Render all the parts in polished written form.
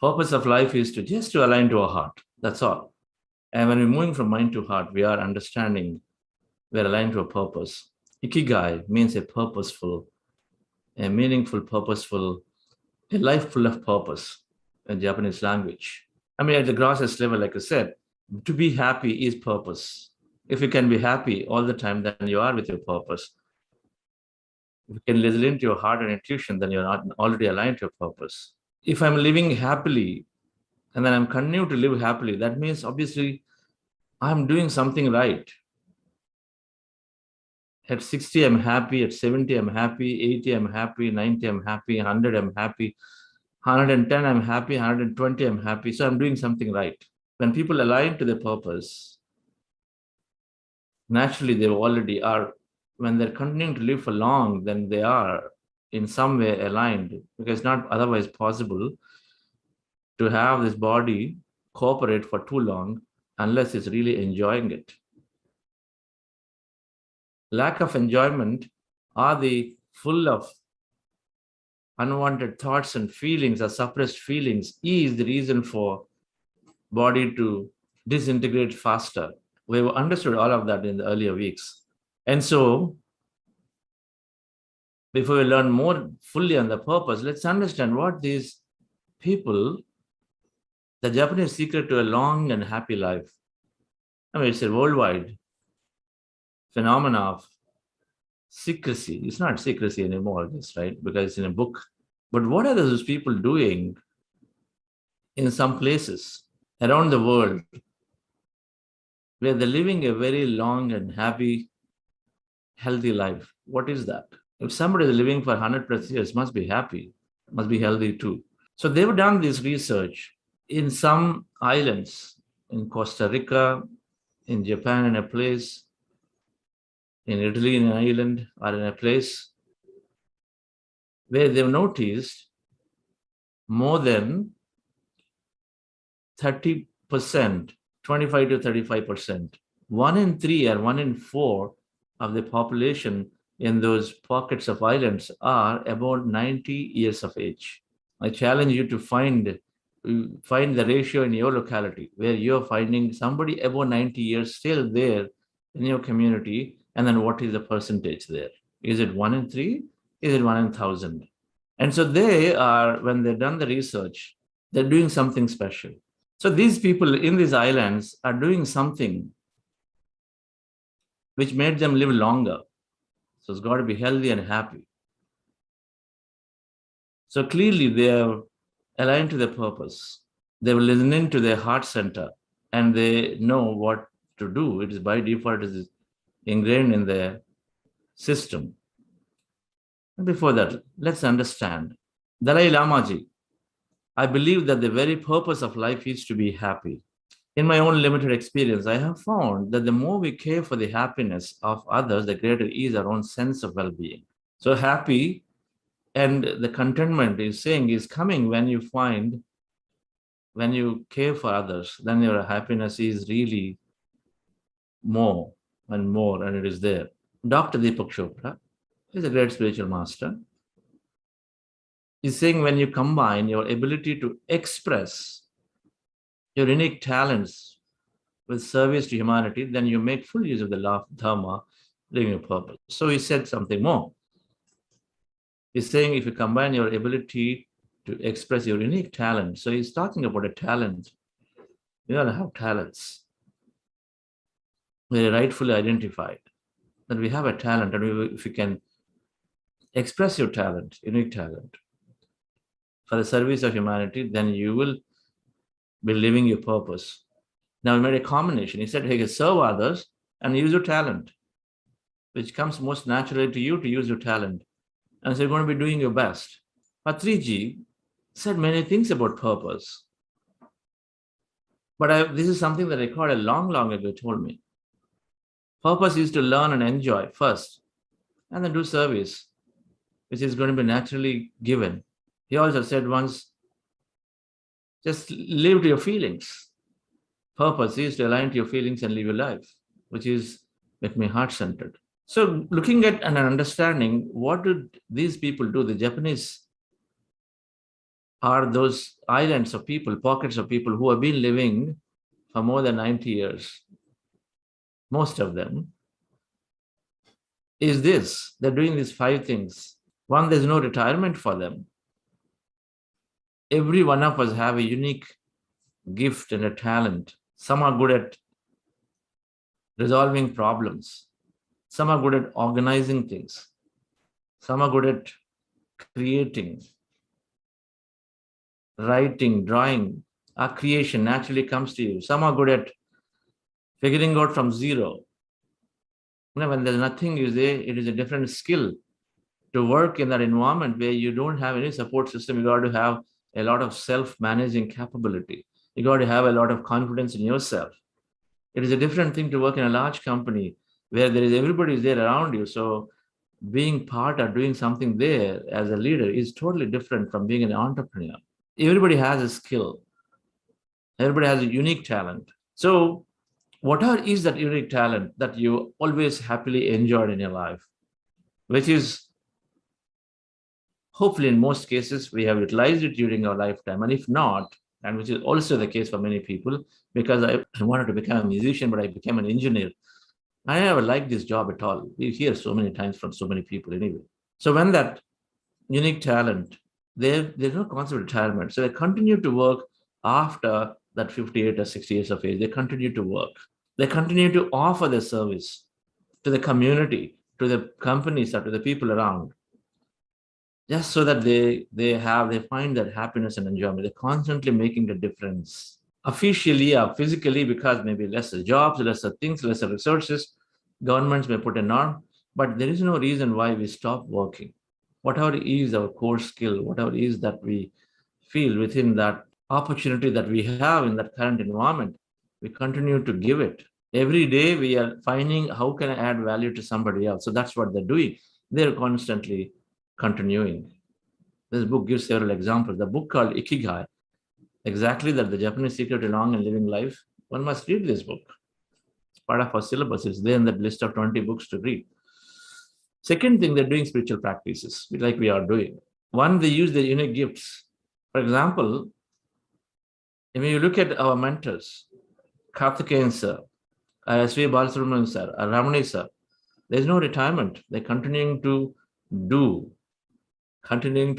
Purpose of life is to align to our heart. That's all. And when we're moving from mind to heart, we are understanding we're aligned to a purpose. Ikigai means a purposeful, a meaningful, purposeful, a life full of purpose in Japanese language. I mean, at the grossest level, like I said, to be happy is purpose. If you can be happy all the time, then you are with your purpose. If you can listen to your heart and intuition, then you're not already aligned to your purpose. If I'm living happily and then I'm continuing to live happily, that means obviously I'm doing something right. At 60, I'm happy. At 70, I'm happy. 80, I'm happy. 90, I'm happy. 100, I'm happy. 110, I'm happy. 120, I'm happy. So I'm doing something right. When people align to their purpose, naturally they already are. When they're continuing to live for long, then they are in some way aligned, because it's not otherwise possible to have this body cooperate for too long unless it's really enjoying it. Lack of enjoyment are the full of unwanted thoughts and feelings or suppressed feelings is the reason for body to disintegrate faster. We've understood all of that in the earlier weeks. And so, before we learn more fully on the purpose, let's understand what these people, the Japanese secret to a long and happy life. I mean, it's a worldwide phenomena of secrecy. It's not secrecy anymore, this, right? Because it's in a book. But what are those people doing in some places around the world where they're living a very long and happy, healthy life? What is that? If somebody is living for 100 plus years, must be happy, must be healthy too. So they've done this research in some islands, in Costa Rica, in Japan, in a place, in Italy, in an island, or in a place where they've noticed more than 30%, 25 to 35%, 1 in 3 or 1 in 4 of the population in those pockets of islands are about 90 years of age. I challenge you to find the ratio in your locality where you're finding somebody above 90 years still there in your community, and then what is the percentage there? Is it 1 in 3? Is it 1 in 1,000? And so they are, when they've done the research, they're doing something special. So these people in these islands are doing something which made them live longer. So it's got to be healthy and happy. So clearly they are aligned to their purpose. They were listening to their heart center and they know what to do. It is by default, it is ingrained in their system. And before that, let's understand. Dalai Lama ji, I believe that the very purpose of life is to be happy. In my own limited experience, I have found that the more we care for the happiness of others, the greater is our own sense of well-being. So happy and the contentment is saying is coming when you care for others, then your happiness is really more and more, and it is there. Dr. Deepak Chopra is a great spiritual master. He's saying when you combine your ability to express your unique talents with service to humanity, then you make full use of the law of dharma, living your purpose. So he said something more. He's saying if you combine your ability to express your unique talent, so he's talking about a talent. We all have talents. We're rightfully identified that we have a talent, and if you can express your talent, unique talent, for the service of humanity, then you will be living your purpose. Now, he made a combination. He said, hey, serve others and use your talent, which comes most naturally to you to use your talent. And so you're going to be doing your best. Patriji said many things about purpose. But this is something that I caught a long ago told me. Purpose is to learn and enjoy first, and then do service, which is going to be naturally given. He also said once, just live to your feelings. Purpose is to align to your feelings and live your life, which is make me heart-centered. So looking at and understanding what did these people do, the Japanese are those islands of people, pockets of people who have been living for more than 90 years. Most of them is this. They're doing these 5 things. One, there's no retirement for them. Every one of us have a unique gift and a talent. Some are good at resolving problems. Some are good at organizing things. Some are good at creating, writing, drawing. Our creation naturally comes to you. Some are good at figuring out from zero. When there's nothing, you say it is a different skill to work in that environment where you don't have any support system. You got to have a lot of self-managing capability. You got to have a lot of confidence in yourself. It is a different thing to work in a large company where there is everybody is there around you. So being part or doing something there as a leader is totally different from being an entrepreneur. Everybody has a skill. Everybody has a unique talent. So whatever is that unique talent that you always happily enjoyed in your life, which is hopefully in most cases we have utilized it during our lifetime. And if not, and which is also the case for many people, because I wanted to become a musician, but I became an engineer. I never liked this job at all. We hear so many times from so many people anyway. So when that unique talent, there's no concept of retirement. So they continue to work after that 58 or 60 years of age. They continue to work. They continue to offer their service to the community, to the companies, or to the people around, just so that they find that happiness and enjoyment. They're constantly making a difference. Officially or physically, because maybe lesser jobs, lesser things, lesser resources, governments may put a norm, but there is no reason why we stop working. Whatever is our core skill, whatever is that we feel within that opportunity that we have in that current environment, we continue to give it. Every day we are finding how can I add value to somebody else. So that's what they're doing. They're constantly continuing. This book gives several examples. The book called IKIGAI, exactly that, the Japanese secret to long and living life. One must read this book. It's part of our syllabus. It's there in that list of 20 books to read. Second thing, they're doing spiritual practices, like we are doing. One, they use their unique gifts. For example, when you look at our mentors, Karthikeyan sir, S.V. Balasubramanian sir, Ramani sir, there's no retirement. They're continuing to do, continuing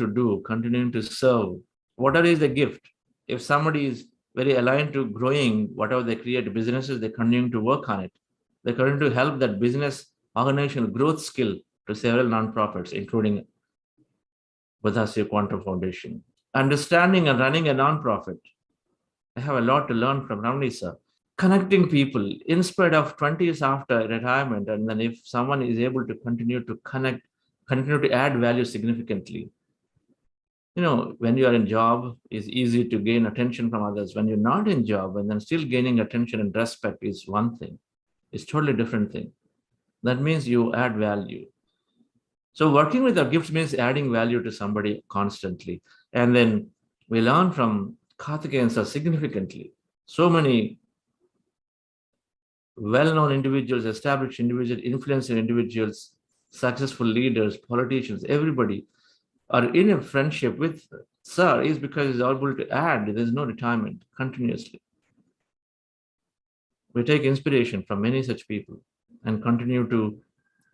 to serve. Whatever is the gift, if somebody is very aligned to growing whatever they create businesses, they're continuing to work on it. They're continuing to help that business organizational growth skill to several nonprofits, including Buddhasya Quantum Foundation. Understanding and running a nonprofit. I have a lot to learn from Ramani sir. Connecting people in spite of 20 years after retirement, and then if someone is able to continue to connect, continue to add value significantly. When you are in job, it's easy to gain attention from others. When you're not in job, and then still gaining attention and respect is one thing. It's totally different thing. That means you add value. So working with our gifts means adding value to somebody constantly. And then we learn from Karthikeyan sir significantly. So many well-known individuals, established individuals, influential individuals, successful leaders, politicians, everybody are in a friendship with sir is because he's able to add. There's no retirement continuously. We take inspiration from many such people and continue to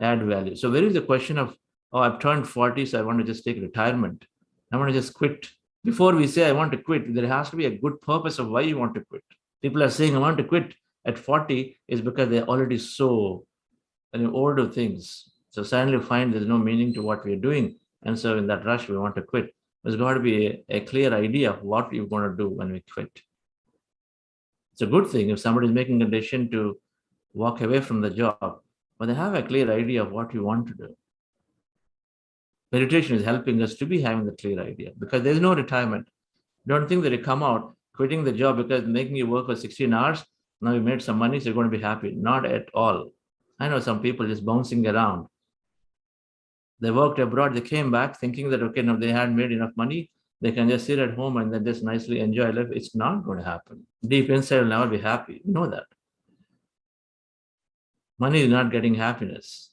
add value. So where is the question of, oh, I've turned 40, so I want to just take retirement. I want to just quit. Before we say I want to quit, there has to be a good purpose of why you want to quit. People are saying I want to quit at 40 is because they're already so old of things. So suddenly find there's no meaning to what we're doing. And so in that rush, we want to quit. There's got to be a clear idea of what you're going to do when we quit. It's a good thing if somebody is making a decision to walk away from the job, but they have a clear idea of what you want to do. Meditation is helping us to be having the clear idea because there's no retirement. Don't think that you come out quitting the job because making you work for 16 hours. Now you made some money, so you're going to be happy. Not at all. I know some people just bouncing around. They worked abroad, they came back thinking that, okay, now they had made enough money. They can just sit at home and then just nicely enjoy life. It's not going to happen. Deep inside, will never be happy. You know that. Money is not getting happiness.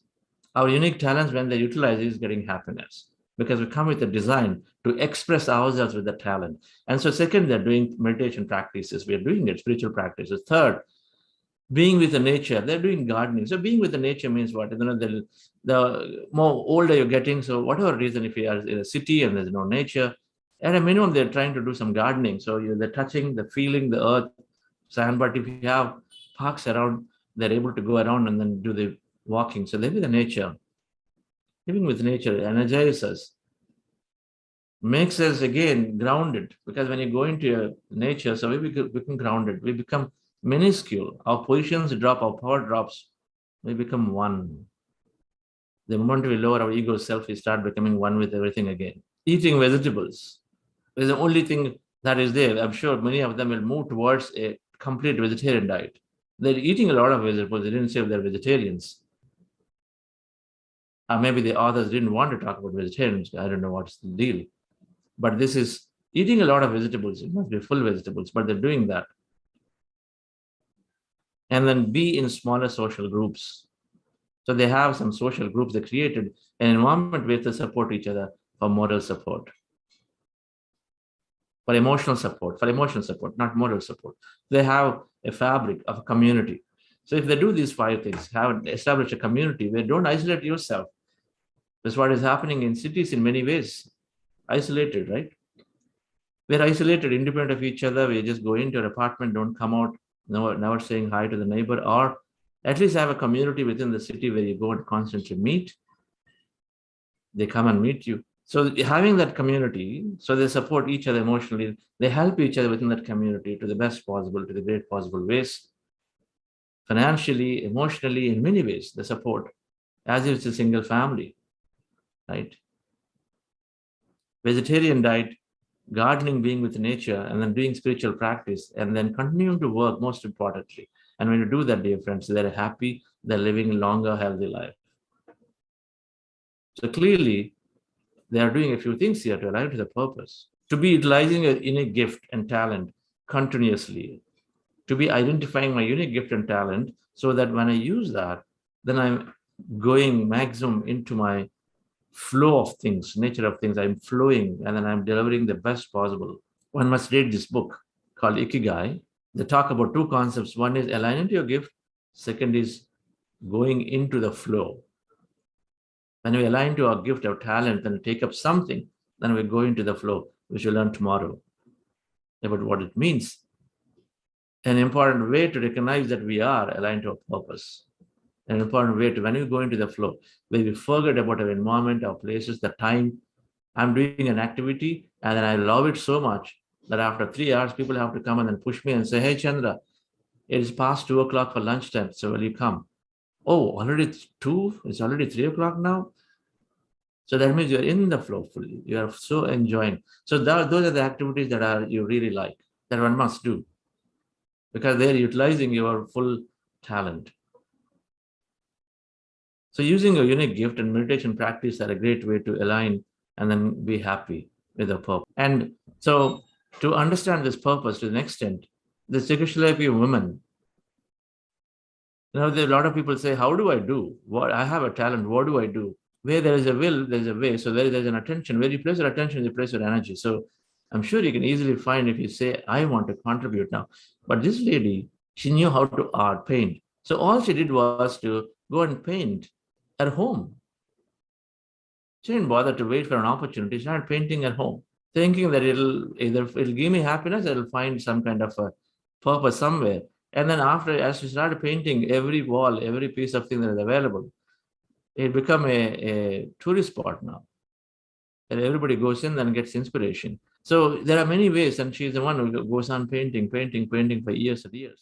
Our unique talents, when they utilize, is getting happiness. because we come with a design to express ourselves with the talent. And so second, they're doing meditation practices. We are doing it, spiritual practices. Third, being with the nature. They're doing gardening. So being with the nature means what? The more older you're getting, so whatever reason, if you are in a city and there's no nature, at a minimum, they're trying to do some gardening. So they're touching, they're feeling the earth, sand. But if you have parks around, they're able to go around and then do the walking. So they're with the nature. Living with nature energizes us, makes us again grounded. Because when you go into your nature, so we become grounded. We become minuscule. Our positions drop, our power drops. We become one. The moment we lower our ego self, we start becoming one with everything again. Eating vegetables is the only thing that is there. I'm sure many of them will move towards a complete vegetarian diet. They're eating a lot of vegetables. They didn't say they're vegetarians. Maybe the authors didn't want to talk about vegetarians. I don't know what's the deal. But this is eating a lot of vegetables. It must be full vegetables, but they're doing that. And then be in smaller social groups. So they have some social groups. They created an environment where they support each other for moral support, for emotional support, not moral support. They have a fabric of a community. So if they do these 5 things, establish a community where don't isolate yourself. That's what is happening in cities in many ways. Isolated, right? We're isolated, independent of each other. We just go into an apartment, don't come out, never saying hi to the neighbor, or at least have a community within the city where you go and constantly meet. They come and meet you. So having that community, so they support each other emotionally. They help each other within that community to the best possible, to the great possible ways. Financially, emotionally, in many ways, they support, as if it's a single family, right? Vegetarian diet, gardening, being with nature, and then doing spiritual practice, and then continuing to work, most importantly. And when you do that, dear friends, they're happy, they're living a longer, healthy life. So clearly, they are doing a few things here to align to the purpose, to be utilizing an innate gift and talent continuously, to be identifying my unique gift and talent, so that when I use that, then I'm going maximum into my flow of things, nature of things. I'm flowing, and then I'm delivering the best possible. One must read this book called IKIGAI. They talk about 2 concepts. One is aligning to your gift. Second is going into the flow. When we align to our gift, our talent, then we take up something, then we go into the flow, which we'll learn tomorrow about what it means. An important way to recognize that we are aligned to our purpose. An important way to, when we go into the flow, where we forget about our environment, our places, the time. I'm doing an activity, and then I love it so much that after 3 hours, people have to come and then push me and say, hey, Chandra, it is past 2 o'clock for lunchtime, so will you come? Oh, already 2? It's already 3 o'clock now? So that means you're in the flow fully. You are so enjoying. So those are the activities that you really like, that one must do, because they're utilizing your full talent. So using a unique gift and meditation practice are a great way to align and then be happy with the purpose. And so to understand this purpose to an extent, the Czechoslovakian women, there are a lot of people say, how do I do? What I have a talent, what do I do? Where there is a will, there's a way. So there's an attention. Where you place your attention, you place your energy. So I'm sure you can easily find if you say, I want to contribute now. But this lady, she knew how to paint. So all she did was to go and paint at home. She didn't bother to wait for an opportunity. She started painting at home, thinking that it'll give me happiness, it'll find some kind of a purpose somewhere. And then as she started painting every wall, every piece of thing that is available, it become a tourist spot now. And everybody goes in and gets inspiration. So there are many ways, and she's the one who goes on painting for years and years.